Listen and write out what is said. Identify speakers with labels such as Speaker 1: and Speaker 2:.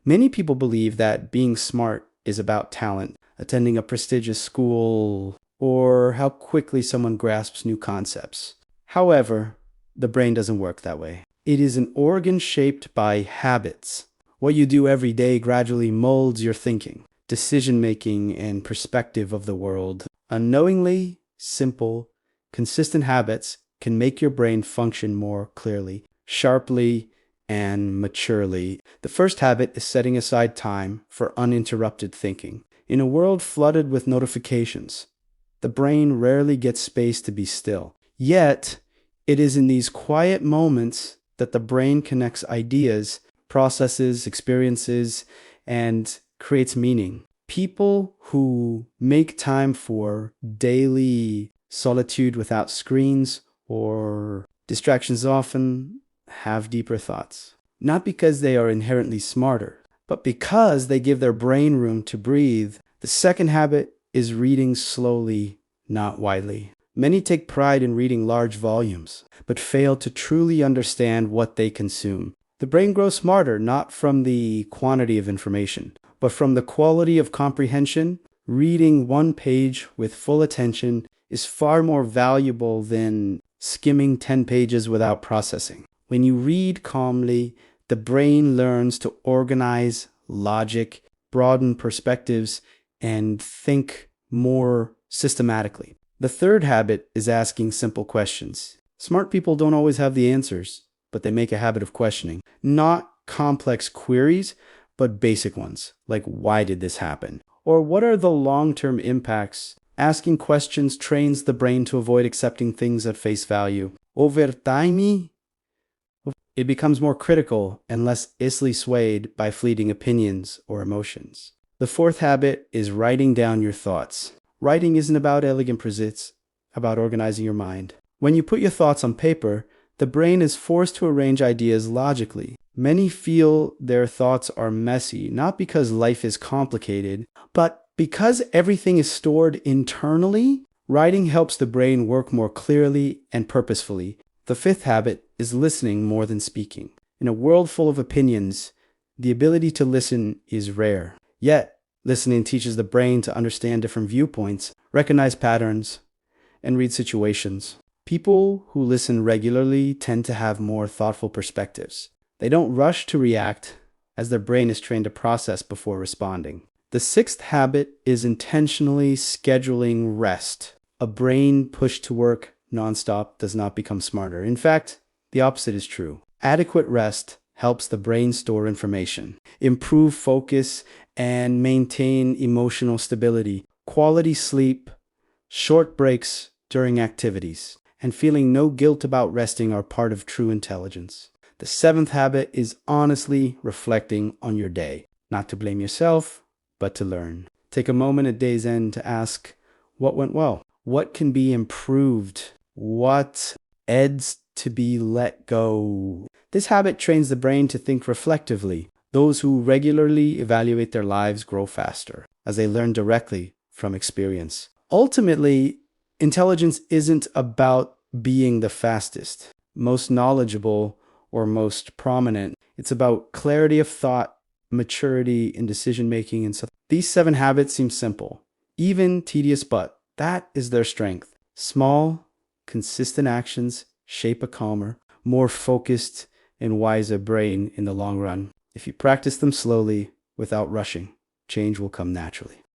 Speaker 1: Many people believe that being smart is about talent, attending a prestigious school, or how quickly someone grasps new concepts. However, the brain doesn't work that way. It is an organ shaped by habits. What you do every day gradually molds your thinking, decision-making, and perspective of the world. Unknowingly, simple, consistent habits can make your brain function more clearly, sharply, and maturely. The first habit is setting aside time for uninterrupted thinking. In a world flooded with notifications, the brain rarely gets space to be still. Yet, it is in these quiet moments that the brain connects ideas, processes, experiences, and creates meaning. People who make time for daily solitude without screens or distractions often have deeper thoughts. Not because they are inherently smarter, but because they give their brain room to breathe. The second habit is reading slowly, not widely. Many take pride in reading large volumes, but fail to truly understand what they consume. The brain grows smarter not from the quantity of information, but from the quality of comprehension. Reading one page with full attention is far more valuable than skimming 10 pages without processing. When you read calmly, the brain learns to organize logic, broaden perspectives, and think more systematically. The third habit is asking simple questions. Smart people don't always have the answers, but they make a habit of questioning. Not complex queries, but basic ones, like why did this happen? Or what are the long-term impacts? Asking questions trains the brain to avoid accepting things at face value. Over time, it becomes more critical and less easily swayed by fleeting opinions or emotions. The fourth habit is writing down your thoughts. Writing isn't about elegant prose, it's about organizing your mind. When you put your thoughts on paper, the brain is forced to arrange ideas logically. Many feel their thoughts are messy, not because life is complicated, but because everything is stored internally. Writing helps the brain work more clearly and purposefully. The fifth habit is listening more than speaking. In a world full of opinions, the ability to listen is rare. Yet, listening teaches the brain to understand different viewpoints, recognize patterns, and read situations. People who listen regularly tend to have more thoughtful perspectives. They don't rush to react, as their brain is trained to process before responding. The sixth habit is intentionally scheduling rest. A brain pushed to work nonstop does not become smarter. In fact, the opposite is true. Adequate rest helps the brain store information, improve focus, and maintain emotional stability. Quality sleep, short breaks during activities, and feeling no guilt about resting are part of true intelligence. The seventh habit is honestly reflecting on your day. Not to blame yourself, but to learn. Take a moment at day's end to ask, what went well? What can be improved? What needs to be let go? This habit trains the brain to think reflectively. Those who regularly evaluate their lives grow faster, as they learn directly from experience. Ultimately, intelligence isn't about being the fastest, most knowledgeable, or most prominent. It's about clarity of thought, maturity in decision-making, and so these 7 habits seem simple, even tedious, but that is their strength. Small, consistent actions shape a calmer, more focused, and wiser brain in the long run. If you practice them slowly, without rushing, change will come naturally.